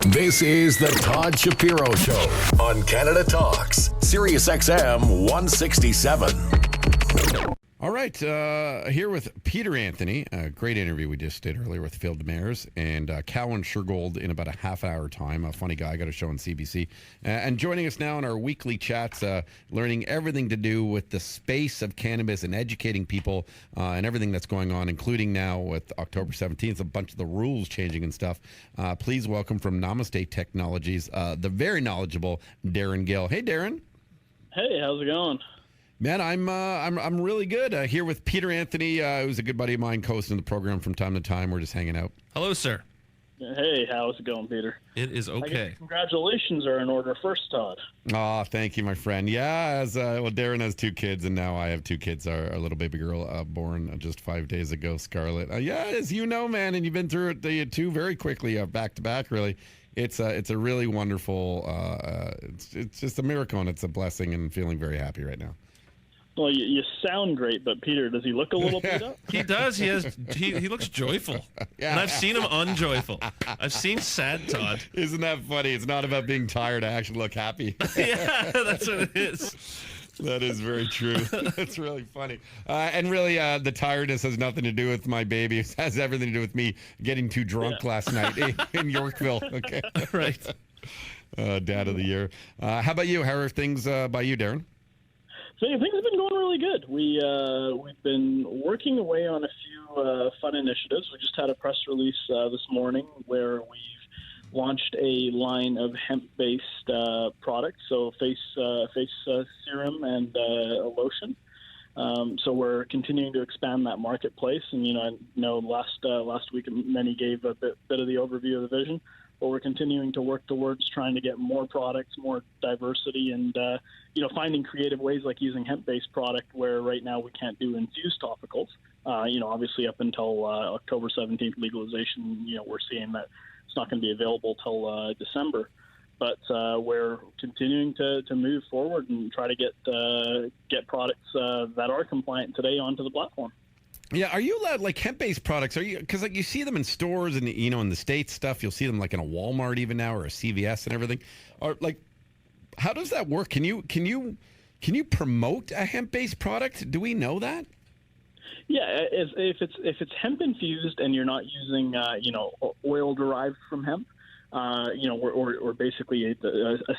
This is the Todd Shapiro Show on Canada Talks, SiriusXM 167. All right, here with Peter Anthony, a great interview we just did earlier with Phil Demers, and Cowan Shergold in about a half-hour time. A funny guy, got a show on CBC. And joining us now in our weekly chats, learning everything to do with the space of cannabis and educating people and everything that's going on, including now with October 17th, a bunch of the rules changing and stuff. Please welcome from Namaste Technologies, the very knowledgeable Darren Gill. Hey, Darren. Hey, how's it going? Man, I'm really good. Here with Peter Anthony, who's a good buddy of mine, co-hosting the program from time to time. We're just hanging out. Hello, sir. Hey, how's it going, Peter? It is okay. Congratulations are in order first, Todd. Oh, thank you, my friend. Yeah, well, Darren has two kids, and now I have two kids. Our little baby girl born just 5 days ago, Scarlett. Yeah, as you know, man, and you've been through it two very quickly, back to back, really. It's a really wonderful, it's just a miracle, and it's a blessing, and feeling very happy right now. Well, you sound great, but Peter, does he look a little beat up? He does. He looks joyful. Yeah. And I've seen him unjoyful. I've seen sad Todd. Isn't that funny? It's not about being tired. I actually look happy. Yeah, that's what it is. That is very true. That's really funny. And really, the tiredness has nothing to do with my baby. It has everything to do with me getting too drunk last night in Yorkville. Okay. Right. Dad of the year. How about you? How are things by you, Darren? So things have been going really good. We've been working away on a few fun initiatives. We just had a press release this morning where we've launched a line of hemp-based products, so face serum and a lotion. So we're continuing to expand that marketplace. And I know last week many gave a bit of the overview of the vision. But we're continuing to work towards trying to get more products, more diversity, and finding creative ways like using hemp-based product where right now we can't do infused topicals. Obviously up until October 17th legalization, we're seeing that it's not going to be available till December. But we're continuing to move forward and try to get products that are compliant today onto the platform. Yeah, are you allowed, like, hemp-based products? Are you, because you see them in stores and in the States stuff, you'll see them like in a Walmart even now, or a CVS and everything. Or like, how does that work? Can you promote a hemp-based product? Do we know that? Yeah, if it's hemp infused and you're not using oil derived from hemp, or basically a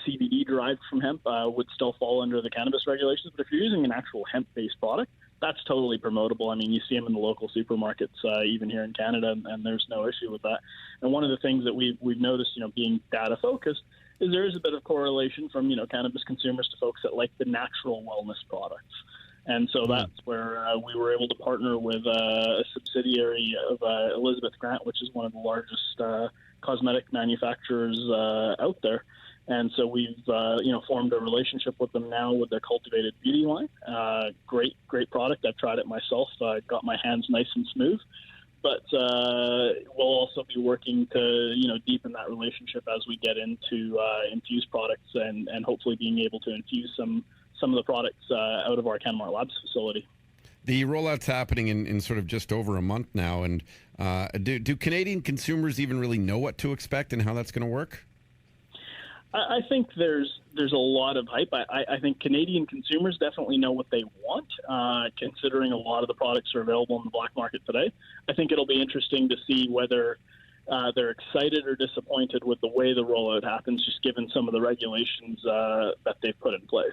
CBD derived from hemp would still fall under the cannabis regulations. But if you're using an actual hemp-based product, that's totally promotable. I mean, you see them in the local supermarkets, even here in Canada, and there's no issue with that. And one of the things that we've noticed, being data focused, is there is a bit of correlation from cannabis consumers to folks that like the natural wellness products. And so that's where we were able to partner with a subsidiary of Elizabeth Grant, which is one of the largest cosmetic manufacturers out there. And so we've, formed a relationship with them now with their cultivated beauty line. Great product. I've tried it myself. I got my hands nice and smooth. But we'll also be working to, deepen that relationship as we get into infused products and hopefully being able to infuse some of the products out of our Canmart Labs facility. The rollout's happening in sort of just over a month now. And do Canadian consumers even really know what to expect and how that's going to work? I think there's a lot of hype. I think Canadian consumers definitely know what they want, considering a lot of the products are available in the black market today. I think it'll be interesting to see whether they're excited or disappointed with the way the rollout happens, just given some of the regulations that they've put in place.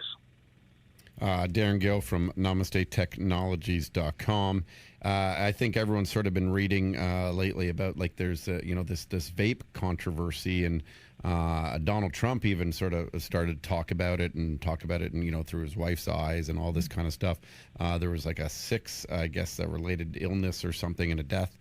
Darren Gill from NamasteTechnologies.com. I think everyone's sort of been reading lately about there's this vape controversy, and Donald Trump even sort of started to talk about it and through his wife's eyes and all this kind of stuff. There was like a 6, I guess, related illness or something and a death.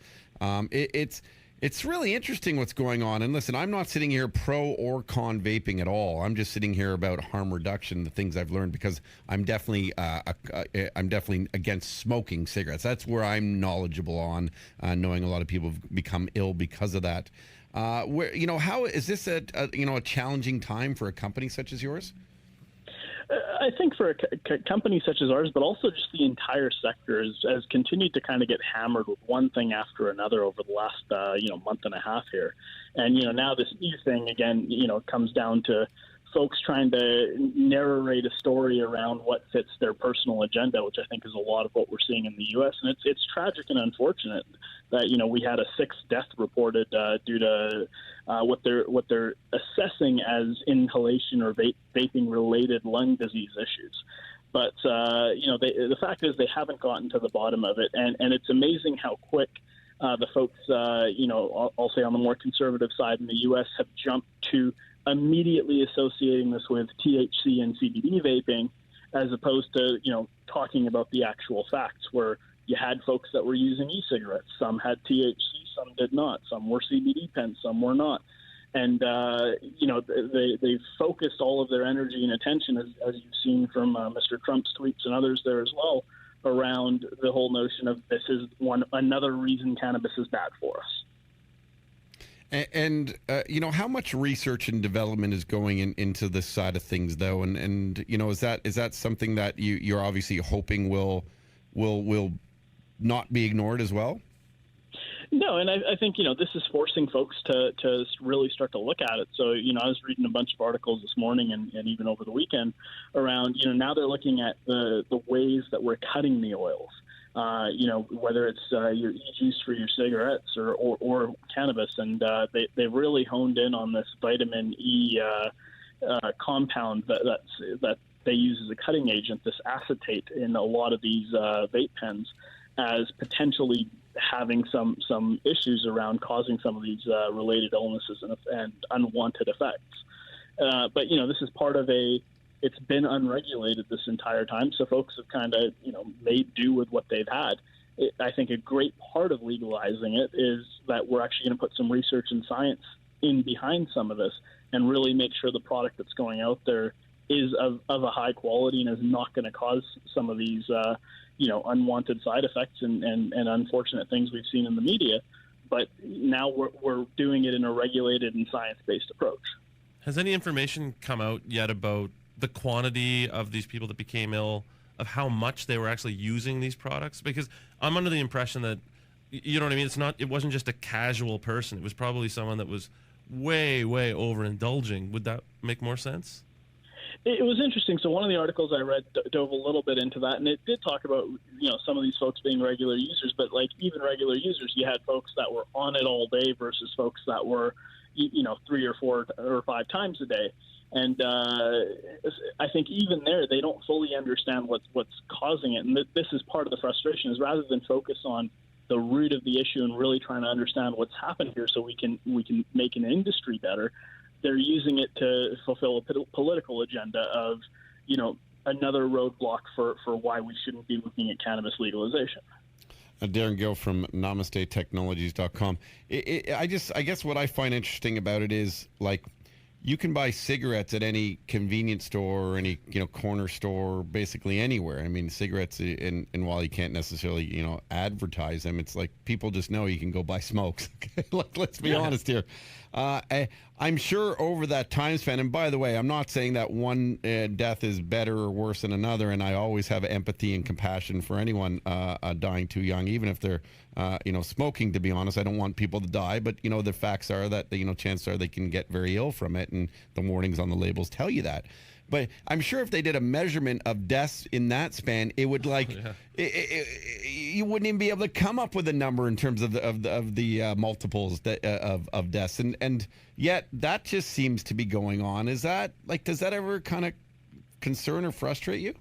It's really interesting what's going on. And listen, I'm not sitting here pro or con vaping at all. I'm just sitting here about harm reduction, the things I've learned, because I'm definitely against smoking cigarettes. That's where I'm knowledgeable on, knowing a lot of people have become ill because of that. How is this a challenging time for a company such as yours? I think for a company such as ours, but also just the entire sector, has continued to kind of get hammered with one thing after another over the last month and a half here, and now this new thing again comes down to folks trying to narrate a story around what fits their personal agenda, which I think is a lot of what we're seeing in the U.S. And it's tragic and unfortunate that we had a sixth death reported due to what they're assessing as inhalation or vaping related lung disease issues. But the fact is they haven't gotten to the bottom of it, and it's amazing how quick the folks I'll say on the more conservative side in the U.S. have jumped to immediately associating this with THC and CBD vaping, as opposed to talking about the actual facts, where you had folks that were using e-cigarettes. Some had THC, some did not. Some were CBD pens, some were not. And they've focused all of their energy and attention, as you've seen from Mr. Trump's tweets and others there as well, around the whole notion of this is another reason cannabis is bad for us. And how much research and development is going into this side of things, though, and is that something that you're obviously hoping will not be ignored as well? No, and I think this is forcing folks to really start to look at it. So I was reading a bunch of articles this morning and even over the weekend around now they're looking at the ways that we're cutting the oils. Whether it's your e-juice for your cigarettes or cannabis, and they've really honed in on this vitamin E compound that they use as a cutting agent, this acetate in a lot of these vape pens, as potentially having some issues around causing some of these related illnesses and unwanted effects. But this is part of it's been unregulated this entire time, so folks have kind of, made do with what they've had. I think a great part of legalizing it is that we're actually going to put some research and science in behind some of this and really make sure the product that's going out there is of a high quality and is not going to cause some of these, unwanted side effects and unfortunate things we've seen in the media. But now we're doing it in a regulated and science-based approach. Has any information come out yet about the quantity of these people that became ill, of how much they were actually using these products? Because I'm under the impression that, you know what I mean? It wasn't just a casual person. It was probably someone that was way, way overindulging. Would that make more sense? It was interesting. So one of the articles I read dove a little bit into that, and it did talk about, some of these folks being regular users, but like even regular users, you had folks that were on it all day versus folks that were, 3 or 4 or 5 times a day. And I think even there, they don't fully understand what's causing it. And this is part of the frustration, is rather than focus on the root of the issue and really trying to understand what's happened here so we can make an industry better, they're using it to fulfill a political agenda of, another roadblock for why we shouldn't be looking at cannabis legalization. Darren Gill from Namaste Technologies.com. I guess what I find interesting about it is, like, you can buy cigarettes at any convenience store or any corner store, basically anywhere. I mean, cigarettes, and while you can't necessarily advertise them, it's like people just know you can go buy smokes. Let's be honest here. I'm sure over that time span, and by the way, I'm not saying that one death is better or worse than another, and I always have empathy and compassion for anyone dying too young, even if they're smoking. To be honest, I don't want people to die, but the facts are that chances are they can get very ill from it, and the warnings on the labels tell you that. But I'm sure if they did a measurement of deaths in that span, it would you wouldn't even be able to come up with a number in terms of the multiples of deaths, and yet that just seems to be going on. Is that does that ever kind of concern or frustrate you?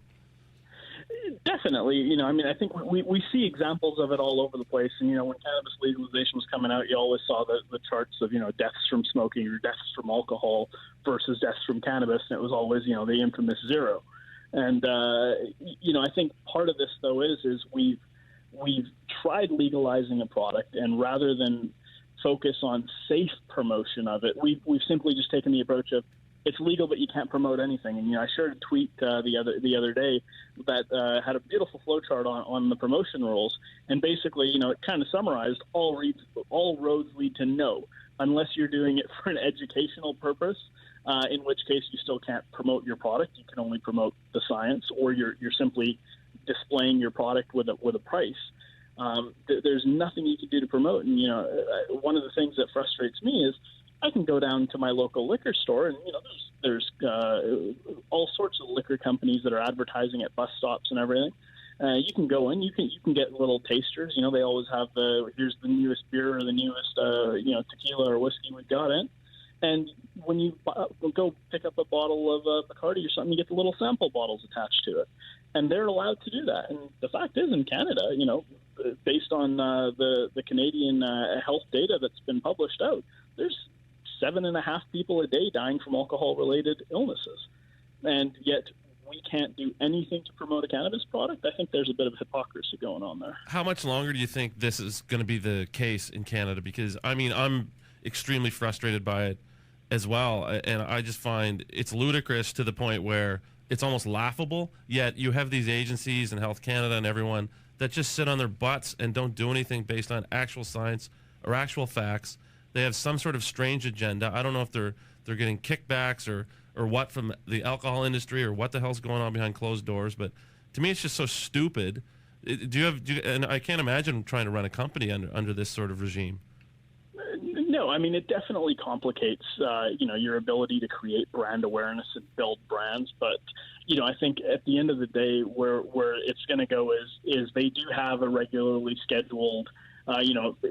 Definitely. I think we see examples of it all over the place. And, when cannabis legalization was coming out, you always saw the charts of, deaths from smoking or deaths from alcohol versus deaths from cannabis. And it was always, the infamous zero. And, I think part of this, though, is we've tried legalizing a product, and rather than focus on safe promotion of it, we've simply just taken the approach of, it's legal, but you can't promote anything. And I shared a tweet the other day that had a beautiful flowchart on the promotion rules, and basically, it kind of summarized all roads lead to no. unless you're doing it for an educational purpose, in which case you still can't promote your product. You can only promote the science, or you're simply displaying your product with a price. There's nothing you can do to promote. And, one of the things that frustrates me is I can go down to my local liquor store, and, there's all sorts of liquor companies that are advertising at bus stops and everything. You can go in, you can get little tasters. They always have here's the newest beer or the newest, tequila or whiskey we've got in. And when you go pick up a bottle of Bacardi or something, you get the little sample bottles attached to it. And they're allowed to do that. And the fact is, in Canada, based on the Canadian health data that's been published out, there's 7.5 people a day dying from alcohol-related illnesses. And yet we can't do anything to promote a cannabis product. I think there's a bit of hypocrisy going on there. How much longer do you think this is going to be the case in Canada? Because, I'm extremely frustrated by it as well. And I just find it's ludicrous to the point where it's almost laughable. Yet you have these agencies and Health Canada and everyone that just sit on their butts and don't do anything based on actual science or actual facts. They have some sort of strange agenda. I don't know if they're getting kickbacks or what from the alcohol industry or what the hell's going on behind closed doors. But to me, it's just so stupid. And I can't imagine trying to run a company under this sort of regime. No, it definitely complicates, your ability to create brand awareness and build brands. But, I think at the end of the day, where it's going to go is they do have a regularly scheduled,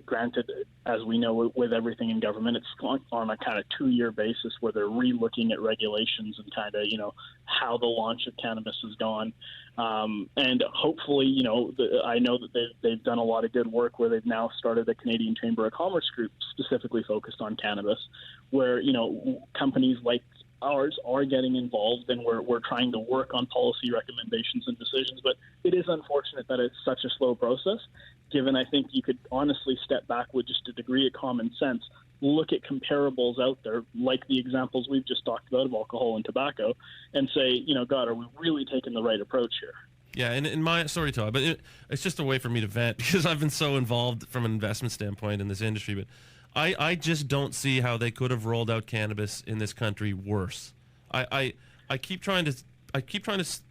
granted, as we know with everything in government, it's on a kind of 2-year basis where they're re-looking at regulations and kind of, how the launch of cannabis has gone. And hopefully, I know that they've done a lot of good work where they've now started a Canadian Chamber of Commerce group specifically focused on cannabis, where, companies like ours are getting involved, and we're trying to work on policy recommendations and decisions. But it is unfortunate that it's such a slow process, given I think you could honestly step back with just a degree of common sense, look at comparables out there, like the examples we've just talked about of alcohol and tobacco, and say, God, are we really taking the right approach here? Yeah, and sorry, Todd, but it's just a way for me to vent because I've been so involved from an investment standpoint in this industry. But I just don't see how they could have rolled out cannabis in this country worse. I keep trying to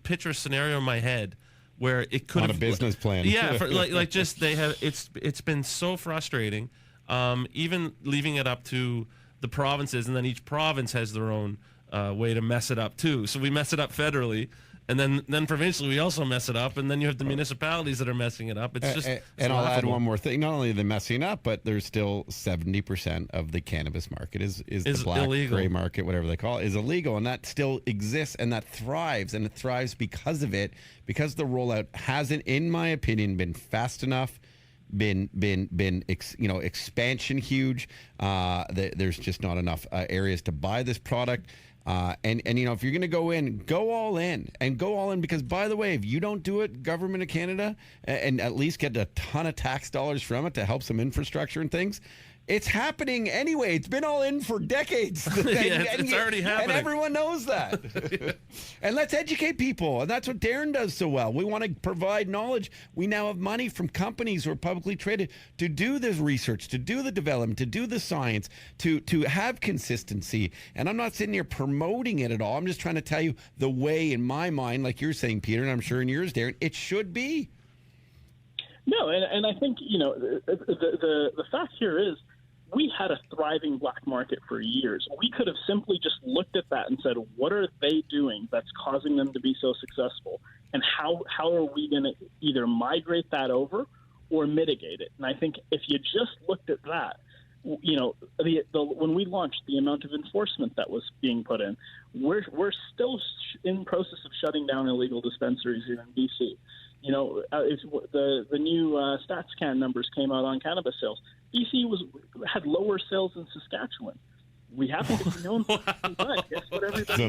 picture a scenario in my head where it could on have a business plan. Yeah, just they have. It's been so frustrating. Even leaving it up to the provinces, and then each province has their own way to mess it up too. So we mess it up federally, and then provincially we also mess it up, and then you have the municipalities that are messing it up. It's just and I'll add one more thing. Not only are they messing up, but there's still 70% of the cannabis market is the black illegal. gray market, whatever they call it, is illegal, and that still exists, and that thrives, and it thrives because of it, because the rollout hasn't, in my opinion, been fast enough. Been expansion huge. There's just not enough areas to buy this product. And if you're going to go all in, because, by the way, if you don't do it, government of Canada, and at least get a ton of tax dollars from it to help some infrastructure and things, it's happening anyway. It's been all in for decades. It's already happening. And everyone knows that. And let's educate people. And that's what Darren does so well. We want to provide knowledge. We now have money from companies who are publicly traded to do this research, to do the development, to do the science, to have consistency. And I'm not sitting here promoting it at all. I'm just trying to tell you the way, in my mind, like you're saying, Peter, and I'm sure in yours, Darren, it should be. No, and I think, the fact here is, we had a thriving black market for years. We could have simply just looked at that and said, what are they doing that's causing them to be so successful? And how are we going to either migrate that over or mitigate it? And I think if you just looked at that, when we launched, the amount of enforcement that was being put in, we're still in process of shutting down illegal dispensaries here in BC. The new StatsCan numbers came out on cannabis sales. BC had lower sales than Saskatchewan. We happen to be known for that. Guess what everybody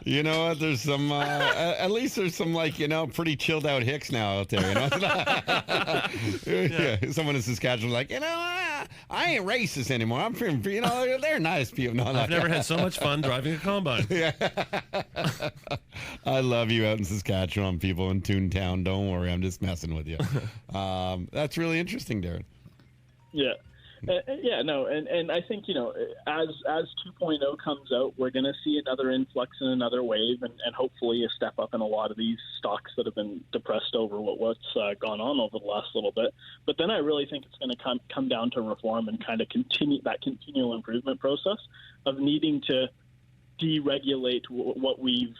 You know what? There's some, at least there's some, pretty chilled out hicks now out there, Yeah. Someone in Saskatchewan like, I ain't racist anymore. I'm from, they're nice people. No, I've never had so much fun driving a combine. Yeah. I love you out in Saskatchewan, people in Toontown. Don't worry. I'm just messing with you. That's really interesting, Darren. Yeah. Yeah, no, and I think, as 2.0 comes out, we're going to see another influx and another wave, and hopefully a step up in a lot of these stocks that have been depressed over what's gone on over the last little bit. But then I really think it's going to come down to reform and kind of continue that continual improvement process of needing to deregulate what we've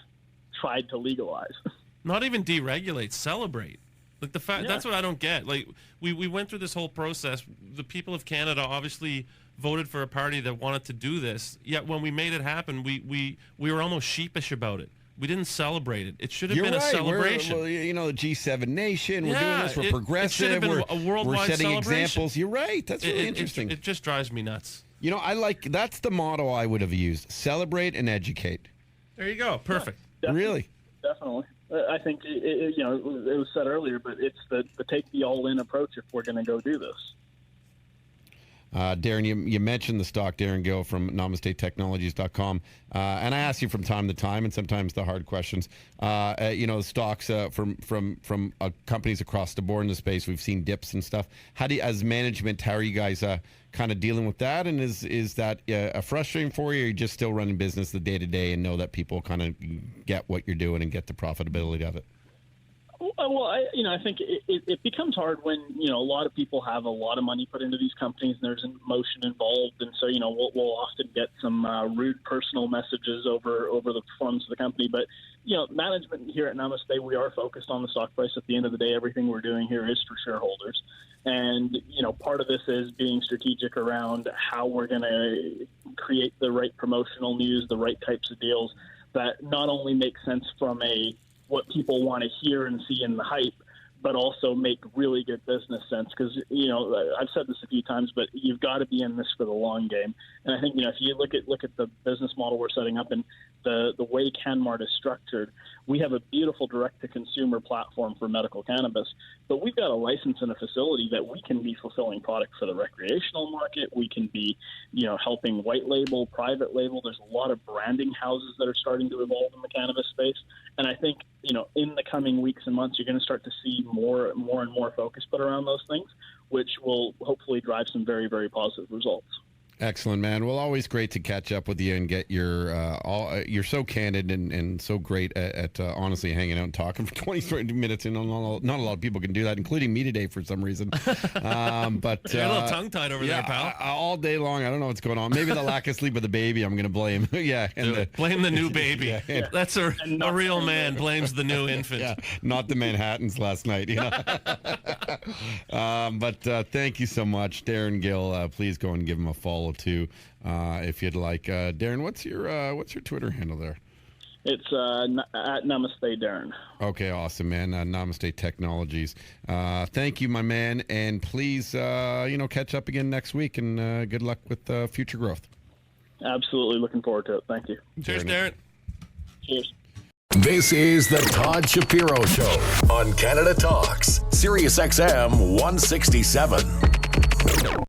tried to legalize. Not even deregulate, celebrate. Like the fact that's what I don't get. Like we went through this whole process. The people of Canada obviously voted for a party that wanted to do this. Yet when we made it happen, we were almost sheepish about it. We didn't celebrate it. It should have been a celebration. We're, the G7 nation. We're doing this. We're progressive. It should have been a worldwide we're setting celebration. examples. You're right. That's really interesting. It just drives me nuts. That's the motto I would have used: celebrate and educate. There you go. Perfect. Yeah, really? Definitely. I think it was said earlier, but it's the take the all-in approach if we're going to go do this. Darren, you mentioned the stock, Darren Gill from Namaste Technologies.com, and I ask you from time to time, and sometimes the hard questions. Stocks from companies across the board in the space. We've seen dips and stuff. As management, how are you guys kind of dealing with that? And is that frustrating for you? Or are you just still running business the day to day and know that people kind of get what you're doing and get the profitability of it? Well, I think it becomes hard when, a lot of people have a lot of money put into these companies and there's emotion involved. And so, we'll often get some rude personal messages over the performance of the company. But, management here at Namaste, we are focused on the stock price. At the end of the day, everything we're doing here is for shareholders. And, part of this is being strategic around how we're going to create the right promotional news, the right types of deals that not only make sense from what people want to hear and see in the hype, but also make really good business sense. Because, I've said this a few times, but you've got to be in this for the long game. And I think, if you look at the business model we're setting up and the way CanMart is structured, we have a beautiful direct-to-consumer platform for medical cannabis, but we've got a license and a facility that we can be fulfilling product for the recreational market. We can be, helping white label, private label. There's a lot of branding houses that are starting to evolve in the cannabis space. And I think, in the coming weeks and months, you're going to start to see more and more focus put around those things, which will hopefully drive some very, very positive results. Excellent, man. Well, always great to catch up with you and get your you're so candid and so great at honestly hanging out and talking for 20 minutes. And not a lot of people can do that, including me today for some reason. But you're a little tongue-tied over there, pal. All day long. I don't know what's going on. Maybe the lack of sleep with the baby I'm going to blame. Blame the new baby. Yeah. That's a real man blames the new infant. Yeah, not the Manhattans last night. But thank you so much, Darren Gill. Please go and give him a follow too, if you'd like. Darren, what's your Twitter handle there? It's at Namaste Darren. Okay, awesome, man. Namaste Technologies. Thank you, my man, and please, catch up again next week. And good luck with future growth. Absolutely, looking forward to it. Thank you. Cheers, Darren. Cheers. This is the Todd Shapiro Show on Canada Talks, SiriusXM 167.